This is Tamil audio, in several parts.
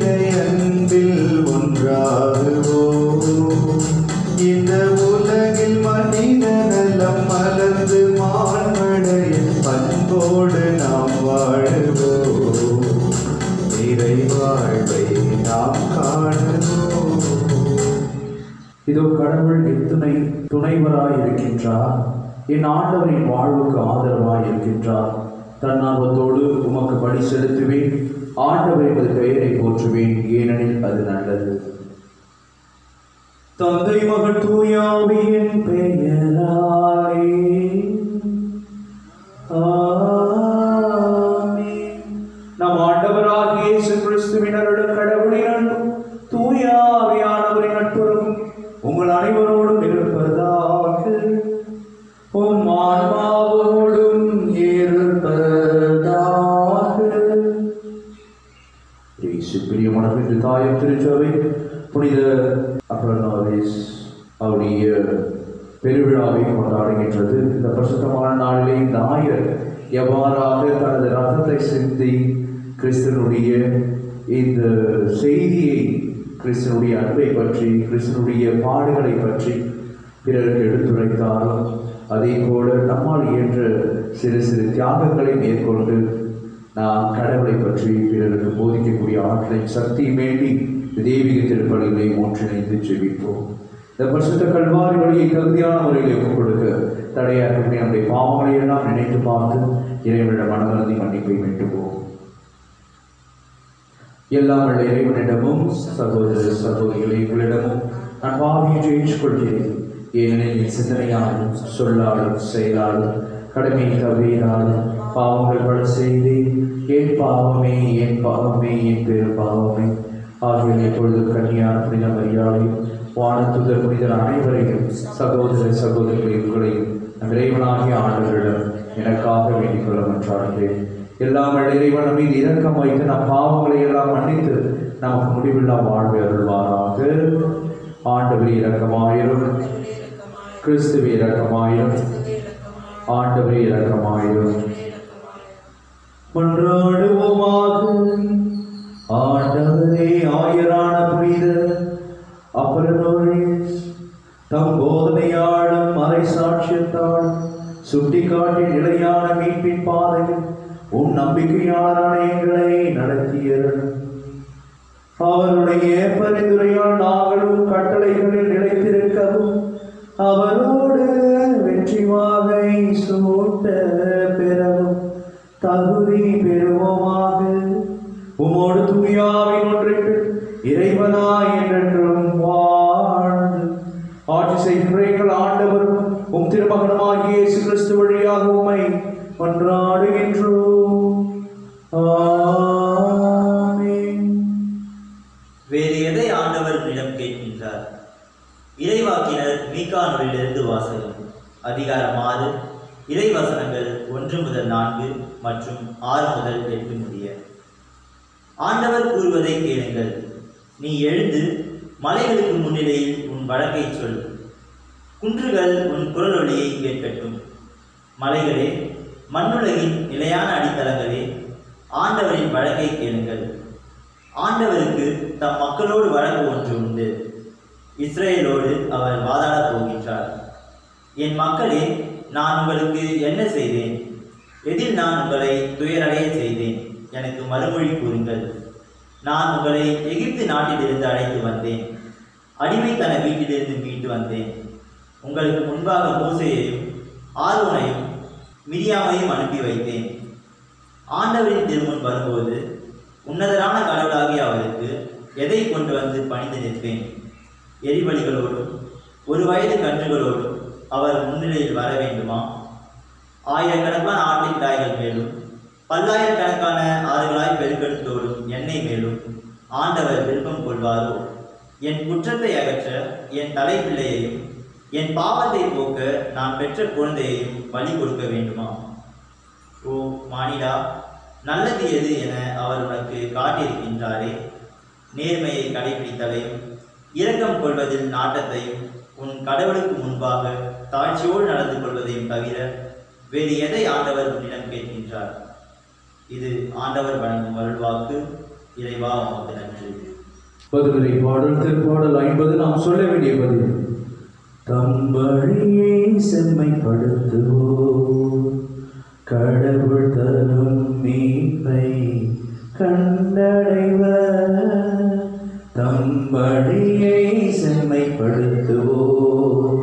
ஏக அன்பில் ஒன்றாகுவோம். இந்த உலகில் மனித நலம் மலர்ந்து மாண்படைய பண்போடு நாம் வாழுவோம். இறை வாழ்வை நாம் காணுவோம். இதோ கடவுள் எத்துணை துணைவராய் இருக்கின்றார். என் ஆண்டவரின் வாழ்வுக்கு ஆதரவாய் இருக்கின்றார். தன்னார்வத்தோடு உமக்கு பலி செலுத்துவேன். ஆண்டவர் எமது பெயரை போற்றுவேன், ஏனெனில் அது நல்லது. தந்தை மகன் தூயாவியின் பெயராலே ஆமென். நம் ஆண்டவராகிய இயேசு கிறிஸ்துவின் அருளும் கடவுளின் அன்பும் தூயாவியானவரின் நட்புறவும் உங்கள் அனைவரோடும் இருப்பதாக. உம் ஆன்மாவோடும் இருப்பதாக. இயேசு பிரியமானவரின் தாயும் திருச்சபை புனித அப்ரனாவிஸ் அவருடைய பெருவிழாவை கொண்டாடுகின்றது. இந்த பரிசுத்தமான நாளிலே இந்த ஆயர் எவ்வாறாக தனது ரத்தத்தை சிந்தி கிறிஸ்தனுடைய இந்த செய்தியை, கிறிஸ்தனுடைய அன்பை பற்றி, கிறிஸ்தனுடைய பாடுகளை பற்றி பிறருக்கு எடுத்துரைத்தாரோ அதே போல நம்மால் இயன்ற சிறு சிறு தியாகங்களை மேற்கொண்டு நாம் கடவுளை பற்றி பிறருக்கு போதிக்கக்கூடிய ஆற்றலின் சக்தி வேண்டி தெய்வீக திருப்பலிகளை ஒன்றிணைந்து ஜெபிப்போம். இந்த பரிசுத்த கல்வாரி வழியை தகுதியான முறையில் ஒப்புக் கொடுக்க தடையாற்றக்கூடிய நம்முடைய பாவங்களை எல்லாம் நினைத்து பார்த்து இறைவனிடம் மனவருந்தி மன்னிப்பை வேண்டுவோம். எல்லாம் உள்ள இறைவனிடமும் சகோதர சகோதரிகளை உங்களிடமும் நான் பாவியை ஏற்றுக்கொள்கிறேன். ஏனெனில் என் சிந்தனையாலும் சொல்லாலும் செயலாலும் கடமை தவறினாலும் பாவங்கள் பல செய்தேன். என் பாவமே, என் பாவமே, என் பெரு பாவமே. ஆகிய எப்பொழுது கன்னியான புனித மரியாதையும் வானத்துதர் புனிதர் அனைவரையும் சகோதர சகோதரிகளை உங்களையும் நம் இறைவனாகிய ஆண்டவரிடம் எனக்காக வேண்டிக் கொள்ள மன்றாடுகிறேன். எல்லாம் இறைவன் மீது இரக்கம் வைத்து நம் பாவங்களை எல்லாம் மன்னித்து நமக்கு முடிவில்லா வாழ்வை அருள்வாராக. ஆண்டவர் இரக்கமாயிரும், கிறிஸ்துவே இரக்கமாயிரும், ஆண்டவரே இரக்கமாயிரும். மன்றாடுவோமாக. ஆண்டவரே, ஆயரான புனித அப்ரனோரிஸ் தம் போதனையாலும் மறை சாட்சியத்தாலும் சுட்டிக்காட்டி நிலையான மீட்பின் பாதையில் உன் நம்பிக்கையாளரான எங்களை நடத்தியர். அவருடைய பரிந்துரையால் நாங்களும் கட்டளைகளில் நிலைத்திருக்கவும் அவரோடு வெற்றி வாகை சூட்ட பெறவும் தகுதி பெறுவோமாக. உமோடு தூயாவின் ஒன்றிற்கு இறைவனாய் என்றென்றும் வாழ்ந்து ஆட்சி செய்கின்ற எங்கள் ஆண்டவரும் உம் திருமகனுமாகிய இயேசு கிறிஸ்து வழியாக உம்மை கொண்டாடுகின்றோம். ஆமென். வேறு எதை ஆண்டவர் இடம் கேட்கின்றார்? இறைவாக்கினர் மீகா நூலிலிருந்து வாசகம். அதிகாரம் 6, இறைவசனங்கள் 1 முதல் 4 மற்றும் 6 முதல் 8 முடிய. ஆண்டவர் கூறுவதை கேளுங்கள். நீ எழுந்து மலைகளுக்கு முன்னிலையில் உன் வழக்கை சொல். குன்றுகள் உன் குரலொலியை கேட்கட்டும். மலைகளே, மண்ணுலகின் நிலையான அடித்தளங்களே, ஆண்டவரின் வழக்கை கேளுங்கள். ஆண்டவருக்கு தம் மக்களோடு வழக்கு ஒன்று உண்டு. இஸ்ரேலோடு அவர் வாதாடப் போகின்றார். என் மக்களே, நான் உங்களுக்கு என்ன செய்தேன்? எதில் நான் உங்களை துயரடைய செய்தேன்? எனக்கு மறுமொழி கூறுங்கள். நான் உங்களை எகிப்து நாட்டிலிருந்து அழைத்து வந்தேன். அடிமைத்தன வீட்டிலிருந்து மீட்டு வந்தேன். உங்களுக்கு முன்பாக மோசேயையும் ஆரோனையும் மிரியாமையும் அனுப்பி வைத்தேன். ஆண்டவரின் திருமுன் வரும்போது உன்னதரான கடவுளாகிய அவருக்கு எதை கொண்டு வந்து பணிந்து நிற்பேன்? எரிபலிகளோடும் 1 வயது கன்றுகளோடும் அவர் முன்னிலையில் வர வேண்டுமா? ஆயிரக்கணக்கான ஆட்டுக்கிடாய்கள் மேலும் பல்லாயிரக்கணக்கான ஆறுகளாய் பெருக்கெடுத்தோடும் எண்ணெய் மேலும் ஆண்டவர் விருப்பம் கொள்வாரோ? என் குற்றத்தை அகற்ற என் தலைப்பிள்ளையையும் என் பாவத்தை போக்க நான் பெற்ற குழந்தையையும் பலி கொடுக்க வேண்டுமா? ஓ மானிடா, நல்லது எது என அவர் உனக்கு காட்டியிருக்கின்றாரே. நேர்மையை கடைபிடித்தலையும் இரக்கம் கொள்வதில் நாட்டத்தையும் உன் கடவுளுக்கு முன்பாக தாழ்ச்சியோடு நடந்து கொள்வதையும் தவிர வேறு எதை ஆண்டவர் உன்னிடம் கேட்கின்றார்? இது ஆண்டவர் வழங்கும் அருள்வாக்கு. இறைவா உமக்கு நன்றி. பதிலுரை பாடல் திருப்பாடல் 50 நாம் சொல்ல வேண்டிய பதில். தம் வழியை செம்மைப்படுத்துவோர் கடவுள் தரும் மீட்பை கண்டடைவர். தம் வழியை செம்மைப்படுத்துவோர்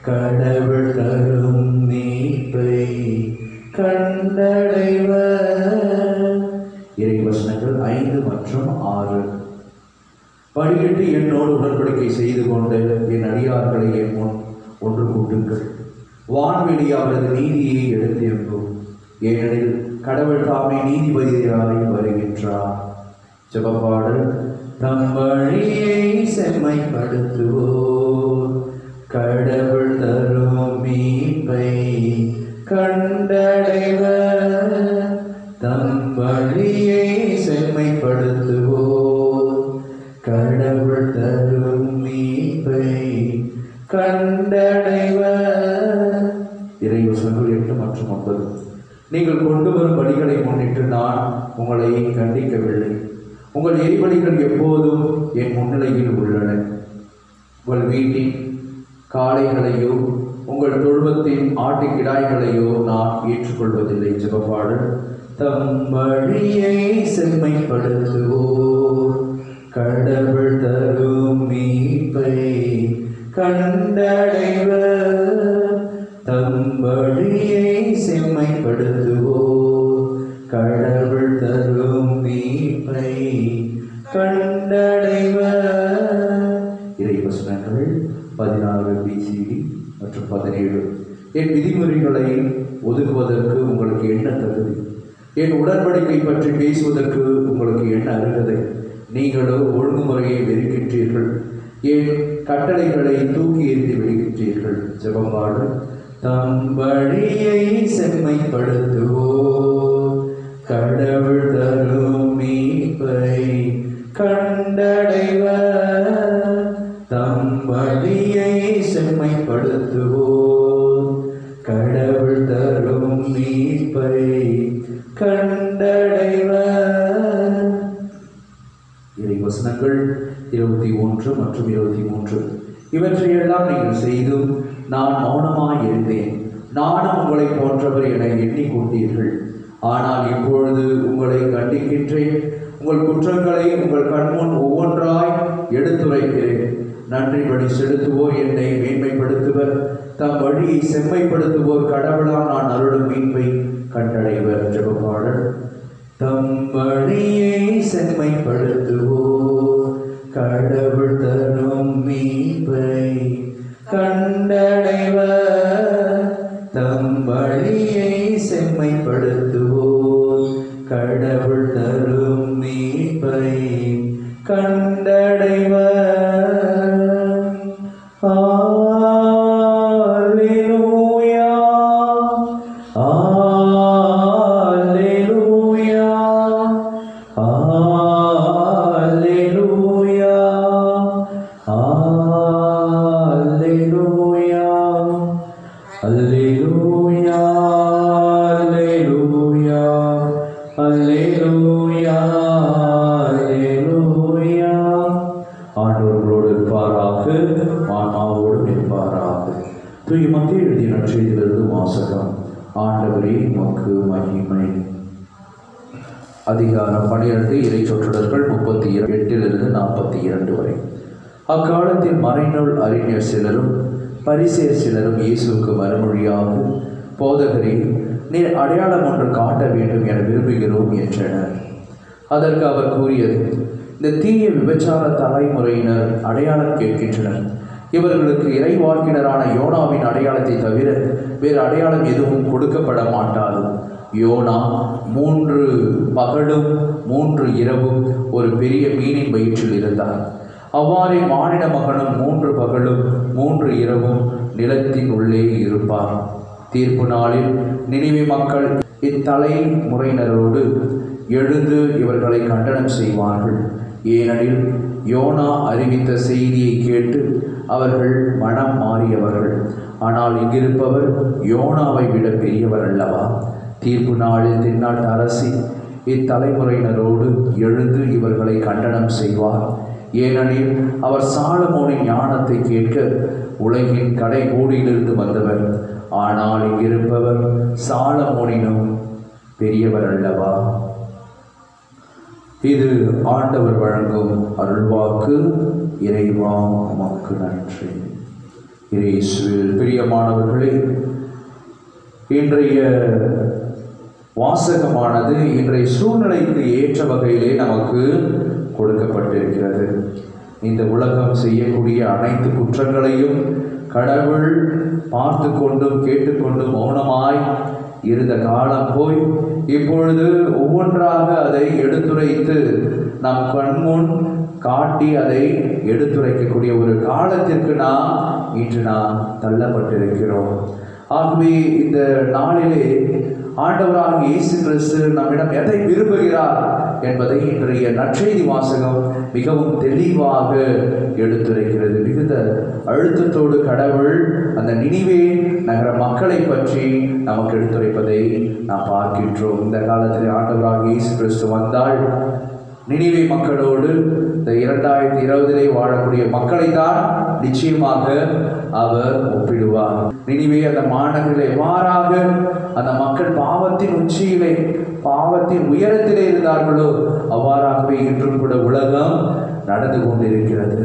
கடவுள் தரும் மீட்பை கண்டடைவர். இறை வசனங்கள் 5 மற்றும் 6. படியிட்டு என்னோடு உடன்படிக்கை செய்து கொண்டு என் அடியார்களை என் முன் ஒன்று கூட்டுங்கள். வான்வெளி அவரது நீதியை எடுத்திருக்கும். ஏனெனில் கடவுள் தாமே நீதிபதியாய் வருகின்றார். ஜெபப்பாடல். தம் வழியை செம்மைப்படுத்துவோர் கடவுள் தரும் மீட்பை கண்டடைவர். தம் வழியை செம்மைப்படுத்துவோர் கடவுள் தரும் மீட்பை கண்டடைவர். இறைவசனங்கள் 8 மற்றும் 9. நீங்கள் கொண்டு வரும் பலிகளை முன்னிட்டு நான் உங்களை கண்டிக்கவில்லை. உங்கள் எரிபலிகள் எப்போதும் என் முன்னிலையில் உள்ளன. உங்கள் வீட்டின் காளைகளையோ உங்கள் தொழுவத்தின் ஆட்டுக்கிடாய்களையோ நான் ஏற்றுக்கொள்வதில்லை. ஜெபப்பாடல். தம் வழியை செம்மைப்படுத்துவோர் கடவுள் தரும் மீட்பை கண்டடைவர். தம் வழியை செம்மைப்படுத்துவோர் கடவுள் தரும் மீட்பை கண்டடைவர். இறைவசனங்கள் 16 BCD மற்றும் 17. என் விதிமுறைகளை ஒதுக்குவதற்கு உங்களுக்கு என்ன தகுதி? என் உடன்படிக்கை பற்றி பேசுவதற்கு உங்களுக்கு என்ன அருகதை? நீங்களோ ஒழுங்குமுறையை வெறுக்கின்றீர்கள். என் கட்டளைகளை தூக்கி எறிந்து விடுகின்றீர்கள். ஜெபப்பாடல். தம் வழியை செம்மைப்படுத்துவோர் கடவுள் தரும் மீட்பை கண்டடைவர். தம் வழியை செம்மைப்படுத்துவோர் கடவுள் தரும் மீட்பை கண்டடைவர். இறைவசனங்கள் 21 மற்றும் 23. இவற்றையெல்லாம் நீங்கள் செய்தும் நான் மௌனமாய் இருந்தேன். நானும் உங்களை போன்றவர் என எண்ணிக்கொண்டீர்கள். ஆனால் இப்பொழுது உங்களை கண்டிக்கின்றேன். உங்கள் குற்றங்களை உங்கள் கண்முன் ஒவ்வொன்றாய் எடுத்துரைக்கிறேன். நன்றி பலி செலுத்துவோர் என்னை மேன்மைப்படுத்துவர். தம் வழியை செம்மைப்படுத்துவோர் கடவுளால் நான் அருளும் மீட்பை கண்டடைவர். ஜெபப்பாடல். தம் வழியை செம்மைப்படுத்துவோர் கடவுள் தரும் மீட்பை கண்டடைவர். தம் வழியை செம்மைப்படுத்துவோர் கடவுள் தரும் மீட்பை கண்டடைவர். அல்லேலூயா, அல்லேலூயா, அல்லேலூயா, அல்லேலூயா, அல்லேலூயா, அல்லேலூயா, அல்லேலூயா. ஆண்டவர்களோடு இருப்பாராக, ஆன்மாவோடு இருப்பாராக. தூய மத்தேயு எழுதிய நற்செய்தியிலிருந்து வாசகம். ஆண்டவரே உமக்கு மகிமை. அதிகாரம் 12. இறை சொற்றொடர்கள் 38 42 வரை. அக்காலத்தில் மறைநூல் அறிஞர் சிலரும் பரிசேயர் சிலரும் இயேசுவுக்கு மறுமொழியாக, போதகரே, நீர் அடையாளம் ஒன்று காட்ட வேண்டும் என விரும்புகிறோம் என்றனர். அதற்கு அவர் கூறியது, இந்த தீய விபச்சார தலைமுறையினர் அடையாளம் கேட்கின்றனர். இவர்களுக்கு இறைவாக்கினரான யோனாவின் அடையாளத்தை தவிர வேறு அடையாளம் எதுவும் கொடுக்கப்பட மாட்டாது. யோனா 3 பகலும் 3 இரவும் ஒரு பெரிய மீனின் வயிற்றில் இருந்தார். அவ்வாறே மானிட மகனும் 3 பகலும் 3 இரவும் நிலத்தின் உள்ளே இருப்பார். தீர்ப்பு நாளில் நினிவே மக்கள் இத்தலைமுறையினரோடு எழுந்து இவர்களை கண்டனம் செய்வார்கள். ஏனெனில் யோனா அறிவித்த செய்தியை கேட்டு அவர்கள் மனம் மாறியவர்கள். ஆனால் இங்கிருப்பவர் யோனாவை விட பெரியவர் அல்லவா? தீர்ப்பு நாளில் தென்னாட்டு அரசி இத்தலைமுறையினரோடு எழுந்து இவர்களை கண்டனம் செய்வார். ஏனெனில் அவர் சாலமோனின் ஞானத்தை கேட்க உலகின் கடைகோடியிலிருந்து வந்தவர். ஆனால் இங்கிருப்பவர் சாலமோனினும் பெரியவர் அல்லவா? இது ஆண்டவர் வழங்கும் அருள்வாக்கு. இறைவா உமக்கு நன்றி. இயேசுவில் பிரியமானவர்களே, இன்றைய வாசகமானது இன்றைய சூழ்நிலைக்கு ஏற்ற வகையிலே நமக்கு கொடுக்கப்பட்டிருக்கிறது. இந்த உலகம் செய்யக்கூடிய அனைத்து குற்றங்களையும் கடவுள் பார்த்து கொண்டும் கேட்டுக்கொண்டும் மௌனமாய் இருந்த காலம் போய் இப்பொழுது ஒவ்வொன்றாக அதை எடுத்துரைத்து நம் கண்முன் காட்டி அதை எடுத்துரைக்கக்கூடிய ஒரு காலத்திற்கு இன்று நாம் தள்ளப்பட்டிருக்கிறோம். ஆகவே இந்த நாளிலே ஆண்டவராக இயேசு கிறிஸ்து நம்மிடம் எதை விரும்புகிறார் என்பதை இன்றைய நற்செய்தி வாசகம் மிகவும் தெளிவாக எடுத்துரைக்கிறது. மிகுந்த அழுத்தத்தோடு கடவுள் அந்த நினிவே நகர மக்களை பற்றி நமக்கு எடுத்துரைப்பதை நாம் பார்க்கின்றோம். இந்த காலத்தில் ஆண்டவராக இயேசு கிறிஸ்து வந்தால் நினிவே மக்களோடு இந்த 2020 வாழக்கூடிய மக்களை தான் நிச்சயமாக அவர் ஒப்பிடுவார். நினிவே அந்த மாநகரிலே எவ்வாறாக அந்த மக்கள் பாவத்தின் உச்சியிலே பாவத்தின் உயரத்திலே இருந்தார்களோ அவ்வாறாகவே இன்றும் கூட உலகம் நடந்து கொண்டிருக்கிறது.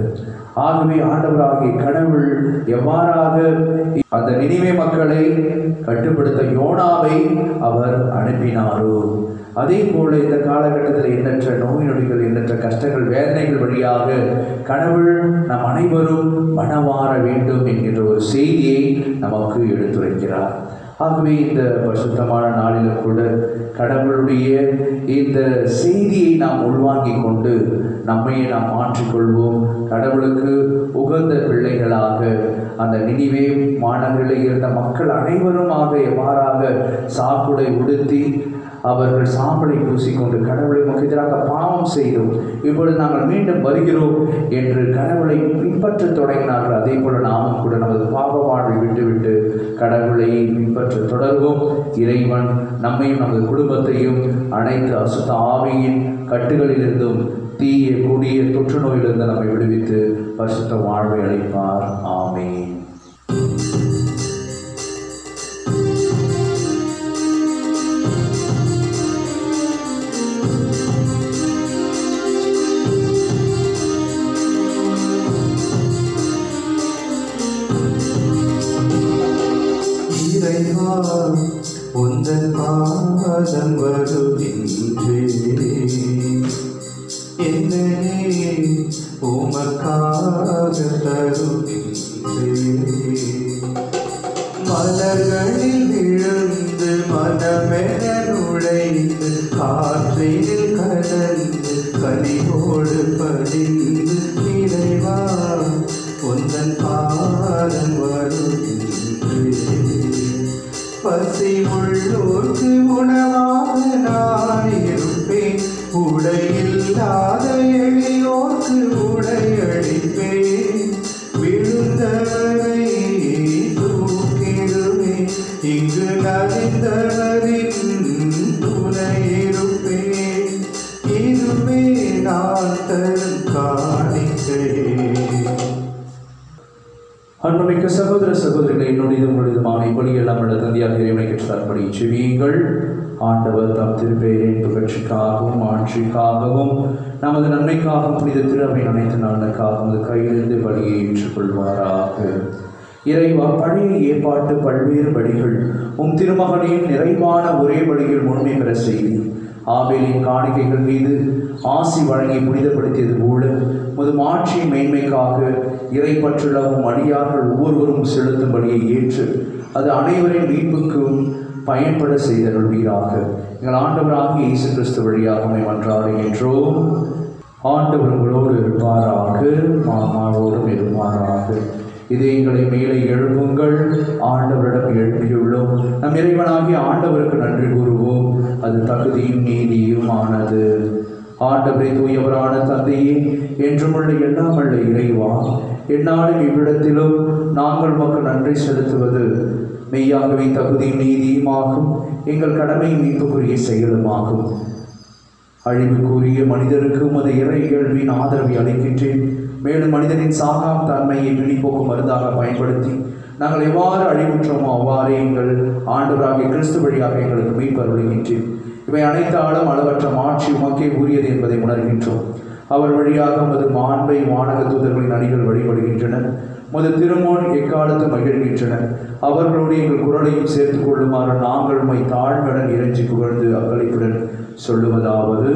ஆகவே ஆண்டவராகிய கடவுள் எவ்வாறாக அந்த நினிவே மக்களை கட்டுப்படுத்த யோனாவை அவர் அனுப்பினாரோ அதே போல இந்த காலகட்டத்தில் எண்ணற்ற நோய் நொடிகள், எண்ணற்ற கஷ்டங்கள், வேதனைகள் வழியாக கடவுள் நம் அனைவரும் மனவார வேண்டும் என்கின்ற ஒரு செய்தியை நமக்கு எடுத்துரைக்கிறார். ஆகவே இந்த பரிசுத்தமான நாளிலும் கூட கடவுளுடைய இந்த செய்தியை நாம் உள்வாங்கிக் கொண்டு நம்மையே நாம் மாற்றிக்கொள்வோம். கடவுளுக்கு உகந்த பிள்ளைகளாக அந்த நினிவே மாநகரில் இருந்த மக்கள் அனைவருமாக எவ்வாறாக சாக்குடை உடுத்தி அவர்கள் சாம்பலை பூசிக்கொண்டு கடவுளை நமக்கு எதிராக பாவம் செய்தோம், இப்பொழுது நாங்கள் மீண்டும் வருகிறோம் என்று கடவுளை பின்பற்ற தொடங்கினார்கள். அதே போல நாமும் கூட நமது பாவ வாழ்வை விட்டுவிட்டு கடவுளை பின்பற்ற தொடர்வோம். இறைவன் நம்மையும் நமது குடும்பத்தையும் அனைத்து அசுத்த ஆவியின் கட்டுகளிலிருந்தும் தீய கொடிய தொற்று நோயிலிருந்து நம்மை விடுவித்து பரிசுத்த வாழ்வை அளிப்பார். ஆமென். உந்தன் பாதம் வருகின்றே, என்னை உமக்காக தருகின்றே. மலர்களில் விழுந்து மனமென நுழைந்து காற்றில் கலந்து கனிவோடு படிந்து இறைவா உந்தன் பாதம் வருகின்றே. பசி உள்ளோர்க்கு உணவாக நான் இருப்பேன், உடையில்லாத எளியோர்க்கு உடையளிப்பேன். விழுந்தவரை தூக்கிடுவேன், இங்கு நலிந்தவரின் துணையிருப்பேன். இதுவே நான் தரும் காணிக்கையே. அன்புமிக்க சகோதர சகோதரிகளை, என்னுடைய உங்களுடையதுமான இப்படியெல்லாம் உள்ள தந்தையாக இறைவனை கற்றார்படி செவியுங்கள். ஆண்டவர் தம் திருப்பெயரின் புகழ்ச்சிக்காகவும் ஆட்சிக்காகவும் நமது நன்மைக்காகவும் புனித திருவை அனைத்து நலனுக்காகவும் அது கையிலிருந்து பலியை ஏற்றுக்கொள்வாராக. இறைவா, பழைய ஏற்பாட்டு பல்வேறு பலிகள் திருமகனின் நிறைவான ஒரே பலியில் முழுமை பெற செய்து ஆபேலின் காணிக்கைகள் மீது ஆசி வழங்கி புனிதப்படுத்தியது போல முது ஆட்சியின் மேன்மைக்காக இறைப்பற்றுள்ளவும் அடியார்கள் ஒவ்வொருவரும் செலுத்தும் பலியை ஏற்று அது அனைவரின் மீட்புக்கும் பயன்பட செய்தருள்வீராக. எங்கள் ஆண்டவராகிய இயேசு கிறிஸ்து வழியாக மன்றாடுகின்றோம். ஆண்டவர் உங்களோடு இருப்பாராக, மாமாவோடும் இருப்பாராக. இதயங்களை மேலே எழுப்புங்கள், ஆண்டவரிடம் எழுப்பியுள்ளோம். நம் இறைவனாகிய ஆண்டவருக்கு நன்றி கூறுவோம், அது தகுதியும் நீதியும் ஆனது. ஆண்டவரை தூயவரான தந்தையே, என்றுமுள்ள எல்லாமல்ல இறைவா, எந்நாளும் இவ்விடத்திலும் நாங்கள் உமக்கு நன்றி செலுத்துவது மெய்யாகவே தகுதியும் நீதியுமாகும், எங்கள் கடமை மீட்புக்குரிய செயலுமாகும். அழிவுக்குரிய மனிதருக்கு உமது இறை இயல்பின் ஆதரவை அளிக்கின்றேன். மேலும் மனிதனின் சாகாம் தன்மையை விழிப்போக்கும் மருந்தாக பயன்படுத்தி நாங்கள் எவ்வாறு அழிவுற்றோமோ அவ்வாறே எங்கள் ஆண்டவராகிய கிறிஸ்து வழியாக எங்களுக்கு மீட்பருளுகின்றேன். இவை அனைத்தாலும் அளவற்ற மாட்சி உமக்கே உரியது என்பதை உணர்கின்றோம். அவர் வழியாக உமது மாண்பை வானக தூதர்களின் அணிகள் வழிபடுகின்றன. உமது திருமுன் எக்காலத்து மகிழ்கின்றன. அவர்களோடு எங்கள் குரலையும் சேர்த்துக் கொள்ளுமாறு நாங்கள் உம்மை தாழ்மையுடன் இறைஞ்சி புகழ்ந்து அக்களிப்புடன் சொல்லுவதாவது: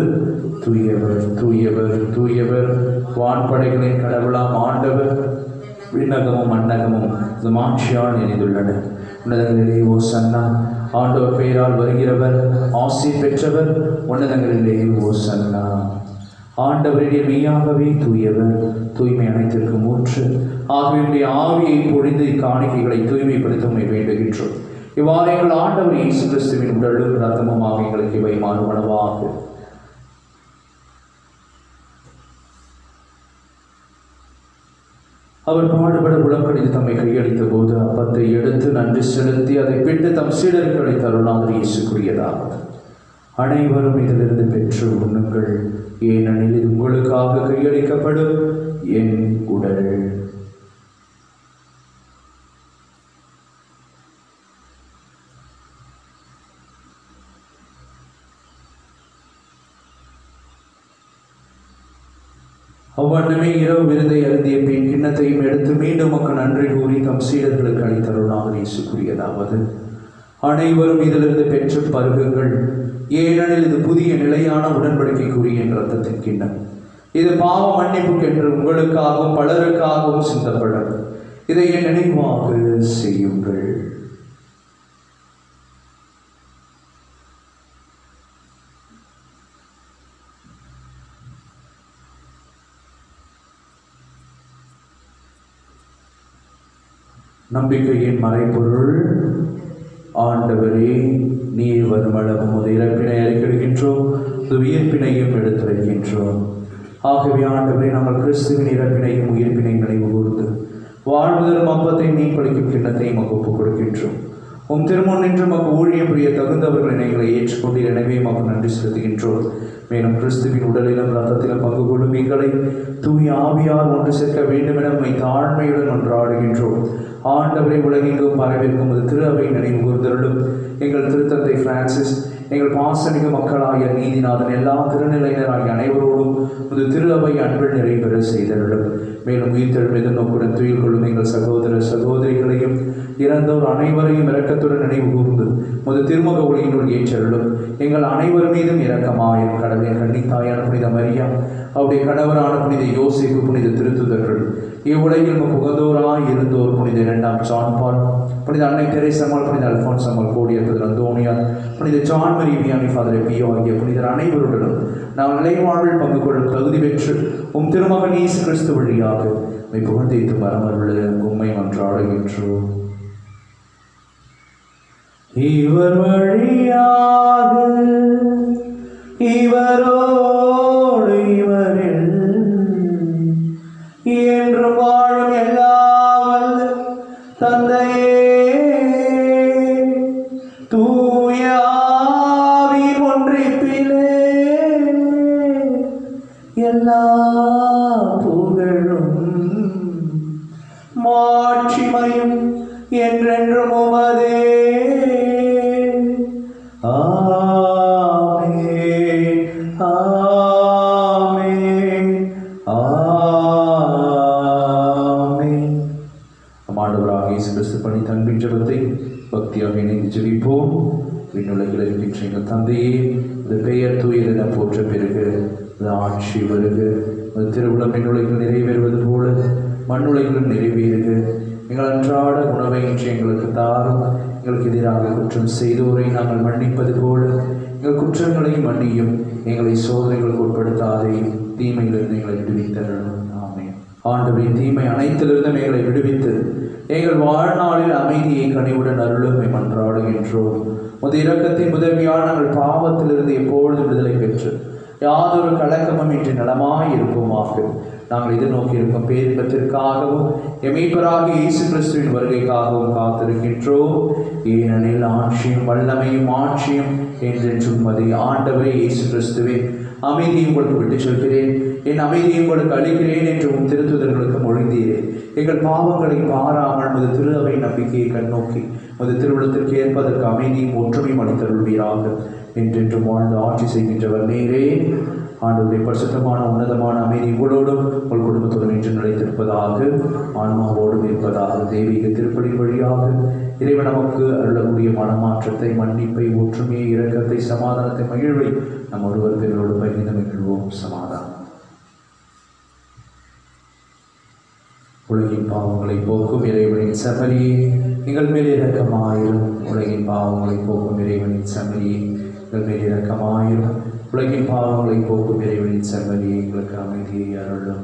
தூயவர் தூயவர் தூயவர், வான்படைகளின் கடவுளாம் ஆண்டவர், விண்ணகமும் மண்ணகமும் மாட்சியால் நிறைந்துள்ளன. உன்னதங்களிலே ஓசன்னா. ஆண்டவர் பெயரால் வருகிறவர் ஆசீர் பெற்றவர். உன்னதங்களிலே ஓசன்னா. ஆண்டவரிடையே மெய்யாகவே தூயவர், தூய்மை அனைத்திற்கும் ஊற்று. ஆகவே ஆவியை பொழிந்து இக்காணிக்கைகளை தூய்மைப்படுத்த வேண்டுகின்றோம். இவ்வாறு எங்கள் ஆண்டவர் இயேசு கிறிஸ்துவின் உடலும் இரத்தமுமாக எங்களுக்கு இவை மாறுபனவாக. அவர் பாடுபட உலகடித்து தம்மை கையளித்த போது அப்பத்தை எடுத்து நன்றி செலுத்தி அதை பிட்டு தம் சீடருக்கு அளித்த அருளாளர் இயேசுக்குரியதாவது: அனைவரும் இதிலிருந்து பெற்று உண்ணுங்கள், ஏனெனில் இது உங்களுக்காக கையளிக்கப்படும் என் உடல். அவ்வண்ணமே இரவு விருதை அருந்திய பின் கிண்ணத்தையும் எடுத்து மீண்டும் மக்கள் நன்றி கூறி தம் சீடர்களுக்கு அளித்தருளாக இயேசுக்குரியதாவது: அனைவரும் இதிலிருந்து பெற்று பருகுங்கள், ஏனெனில் இது புதிய நிலையான உடன்படிக்கைக்குரிய என் இரத்தத்தின் கிண்ணம். இது பாவ மன்னிப்புக்கென்று உங்களுக்காகவும் பலருக்காகவும் சிந்தப்படும். இதை என் நினைவாக செய்யுங்கள். நம்பிக்கையின் மறைபொருள். ஆண்டவரே, நீர் வருமளவும் உமது இறப்பினை அறிக்கையிடுகின்றோம், உயிர்ப்பினையும் எடுத்துரைக்கின்றோம். ஆகவே ஆண்டவரே, நாங்கள் கிறிஸ்துவின் இறப்பினையும் உயிர்ப்பினையும் நினைவு கூர்ந்து வாழ்வுதலும் அப்பத்தை மீன்பளிக்கும் கிண்ணத்தையும் ஒப்புக் கொடுக்கின்றோம். உம் திருமுன் நின்று மக்கு ஊழியம் புரிய தகுந்தவர்களை எங்களை ஏற்றுக்கொண்டு எனவே மக்கு நன்றி செலுத்துகின்றோம். மேலும் கிறிஸ்துவின் உடலிலும் இரத்தத்திலும் பங்கு கொள்ளும் எங்களை தூய ஆவியார் ஒன்று சேர்க்க வேண்டும் என உம்மை தாழ்மையுடன் ஒன்றாடுகின்றோம். ஆண்டவரை உலகெங்கும் பரவிருக்கும் ஒரு திரு அவை நினைவு கூர்ந்தருளும். எங்கள் திருத்தந்தை பிரான்சிஸ், எங்கள் பாசமிகு மக்களாகிய நீதிநாதன், எல்லா திருநிலையினராகிய அனைவரோடும் ஒரு திரு அவை அன்பில் நிறைவேற செய்தருளும். மேலும் உயிர்த்தெழும் எதிர்நோக்குடன் துயில் கொள்ளும் எங்கள் சகோதர சகோதரிகளையும் இறந்தோர் அனைவரையும் இரக்கத்துடன் நினைவு கூர்ந்து முது திருமுக ஒளியினுள் ஏற்றருளும். எங்கள் அனைவர் மீதும் இரக்கமாயும் கடவுளின் கன்னித்தாயான புனித மரியா, அவருடைய கணவரான புனித யோசேப்பு, புனித திருத்துதர்கள், இவ்வுலகில் புகந்தோராய் இருந்தோர் புனித 2ஆம் ஜான் பால், புனித அன்னை தெரேசம்மாள், புனித அல்போன்ஸ் அம்மாள், கோடியர் புனித அந்தோனியார், புனித ஜான் மரி வியானி, ஃபாதர் பியோ ஆகிய புனிதர் அனைவருடனும் நாம் நிலைவாழ்வில் பங்கு கொள்ளும் தகுதி பெற்று உம் திருமகன் இயேசு கிறிஸ்து வழியாக உம்மை புகழ்ந்தேத்து மரமருள உம்மை மன்றாடுகின்றோம். இவர் வழியாக இவரோடு இவரில் என்று வாழும் எல்லாம் தந்தையே, தூய ஆவி ஒன்றிப்பிலே எல்லா புகழும் மாட்சிமையும் என்றென்றும் உமதே. பணி தன்பின் ஜபத்தை பக்தியாக இணைந்து ஜெபிப்போம். விண்ணுலகில் இருக்கின்ற எங்கள் தந்தையே, இந்த பெயர் தூயதென போற்ற பிறகு ஆட்சி வருக. அது திருவுளம் விண்ணுலகில் நிறைவேறுவது போல மண்ணுலகிலும் நிறைவேறுக. எங்கள் அன்றாட உணவை இன்று எங்களுக்கு தாரும். எங்களுக்கு எதிராக குற்றம் செய்தோரை நாங்கள் மன்னிப்பது போல எங்கள் குற்றங்களை மன்னியும். எங்களை சோதனைகளுக்கு உட்படுத்தாதே, தீமையிலிருந்து எங்களை விடுவித்தரணும். ஆமென். ஆண்டவரின் தீமை அனைத்திலிருந்தும் எங்களை விடுவித்து எங்கள் வாழ்நாளில் அமைதியை கனிவுடன் அருளுமை மன்றாடுகின்றோம். முது இரக்கத்தின் உதவியால் நாங்கள் பாவத்திலிருந்து எப்பொழுது விடுதலை பெற்று யாதொரு கலக்கமும் இன்றி நலமாய் இருப்போமாக. நாங்கள் எதிர்நோக்கி இருக்கும் பேரின்பத்திற்காகவும் எமீப்பராகிய இயேசு கிறிஸ்துவின் வருகைக்காகவும் காத்திருக்கின்றோம். ஏனெனில் ஆட்சியும் வல்லமையும் ஆட்சியும் என்றென்றும் மதி. ஆண்டவரே இயேசு கிறிஸ்துவே, அமைதியை உங்களுக்கு விட்டு சொல்கிறேன், என் அமைதியை உங்களுக்கு அளிக்கிறேன் என்று உன் திருத்துதர்களுக்கு மொழிந்தீரே. எங்கள் பாவங்களை பாராமல் உமது திரு அவை நம்பிக்கையை கண்ணோக்கி உமது திருவிழத்திற்கு ஏற்பதற்கு அமைதியும் ஒற்றுமையும் அளித்தருள்வீராக. என்றென்றும் வாழ்ந்து ஆட்சி செய்கின்றவர் நேரே. ஆண்டவருடைய பரிசுத்தமான உன்னதமான அமைதி உங்களோடும் உங்கள் குடும்பத்துடன் என்று நிலைத்திருப்பதாக, ஆன்மாவோடும் இருப்பதாக. தெய்வீக திருப்பலி வழியாக இறைவன் நமக்கு அருளக்கூடிய மனமாற்றத்தை, மன்னிப்பை, ஒற்றுமையை, இரக்கத்தை, சமாதானத்தை, மகிழ்வை நம் ஒருவர்களோடு பகிர்ந்து மகிழ்வோம். சமாதானம். உலகின் பாவங்களை போக்கும் இறைவனின் செம்மறியே எங்கள் மேல் இரக்கமாயிரும். உலகின் பாவங்களை போக்கும் இறைவனின் செம்மறியே எங்கள் மேல் இரக்கமாயிரும். உலகின் பாவங்களை போக்கும் இறைவனின் செம்மறியே எங்களுக்கு அமைதியை அருளும்.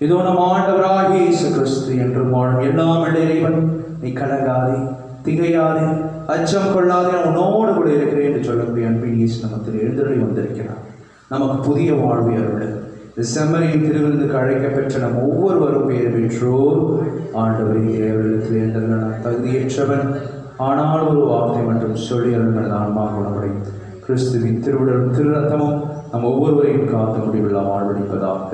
இதோ நம் ஆண்டவராகிய இயேசு கிறிஸ்து என்று வாழும் எல்லாம் இறைவன், நீ கலங்காதே, திகையாதே, அச்சம் கொள்ளாதே, நான் உன்னோடு கூட இருக்கிறேன் என்று சொல்லக்கூடிய அன்பின் இயேசு நமத்தில் எழுந்தருளி வந்திருக்கிறார். நமக்கு புதிய வாழ்வை அருள இந்த செம்மறியின் திருவிருந்துக்கு அழைக்கப்பெற்ற நம் ஒவ்வொருவரும் பெயர் பெற்றோர். ஆண்டவரின் இறைவனிடத்தில் எழுந்தருள நான் தகுதியற்றவன், ஆனால் ஒரு வார்த்தை மட்டும் சொல்லி அருள்கள் ஆன்மா குணமடை. கிறிஸ்துவின் திருவுடலும் திரு ரத்தமும் நம் ஒவ்வொருவரையும் காத்து முடிவில்லா வாழ்வளிப்பதாக.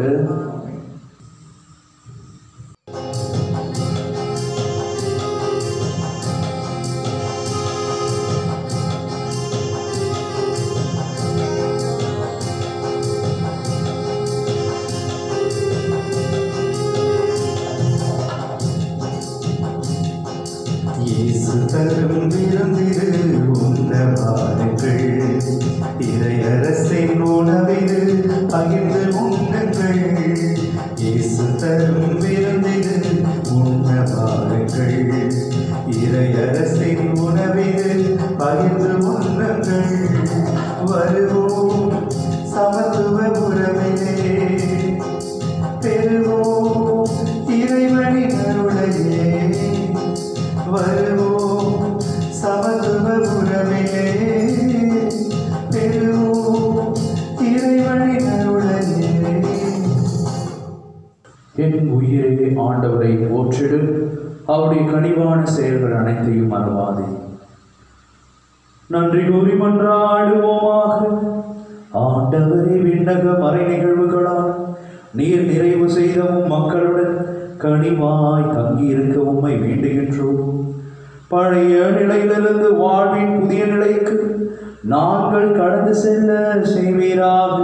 தரும் விருந்திது உண்ண வாருங்கள், இறையரசின் உணவிது பகிர்ந்து உண்ணுங்கள். இயேசு தரும் விருந்திது உண்ண வாருங்கள், இறையரசின் உணவிது பகிர்ந்து உண்ணுங்கள். வருவோம் சமத்துவ உறவிலே, பெறுவோம் இறைவனின் அருளையே. வருவோம் சமத்துவ உறவிலே, பெறுவோம் இறைவனின் அருளையே. என் உயிரே ஆண்டவரை போற்றிடு, அவருடைய கனிவான செயல்கள் அனைத்தையும் மறவாதே. நன்றி கூறி மன்றாடுவோமாக. ஆண்டவரே, விண்ணக மறை நிகழ்வுகளால் நீர் நிறைவு செய்தவும் மக்களுடன் கனிவாய் தங்கியிருக்க உம்மை வேண்டுகின்றோம். பழைய நிலையிலிருந்து வாழ்வின் புதிய நிலைக்கு நாங்கள் கடந்து செல்ல செய்வீராக.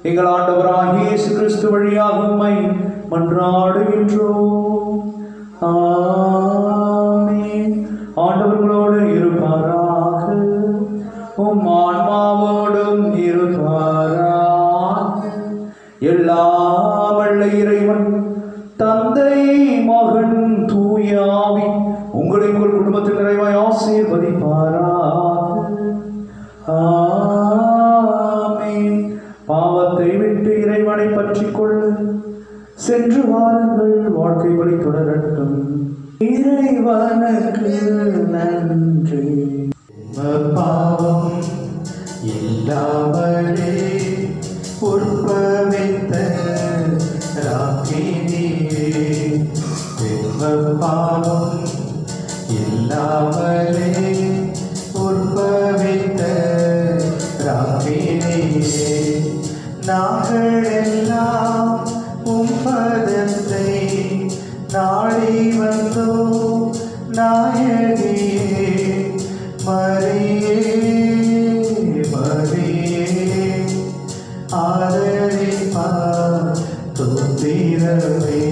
எங்கள் ஆண்டவராகிய இயேசு கிறிஸ்து வழியாக உம்மை மன்றாடுகின்றோம். ஆமென். ஆண்டவர்களோடு இருப்பாராக, உம் ஆன்மாவோடும் இருப்பாராக. எல்லாம் வல்ல இறைவன் தந்தை, மகன், தூய ஆவி உங்களை உங்கள் குடும்பத்தில் நிறைவாய் ஆசீர்வதிப்பாராக. ஆமென். பாவத்தை விட்டு இறைவனை பற்றிக் கொள்ள சென்று வாருங்கள், வாழ்க்கை வழி தொடரட்டும். இறைவனுக்கு நன்றி. பாவம் இல்லாமலே உற்பவித்த ராக்கினியே, பாவம் இல்லாமலே உற்பவித்த ராக்கினியே. நாங்கள் எல்லாம் உம் பதத்தை நாடி வந்தோம் நாயகியே. மரியே மரியே ஆதரிப்பார் தோத்திரவே.